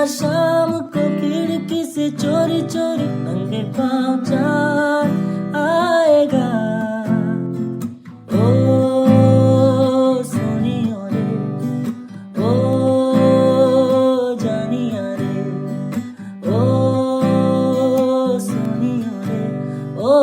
शाम को खिड़की से चोरी चोरी नंगे पाँव चार आएगा। ओ सोनिया रे, ओ जानिया रे, ओ सोनिया रे, ओ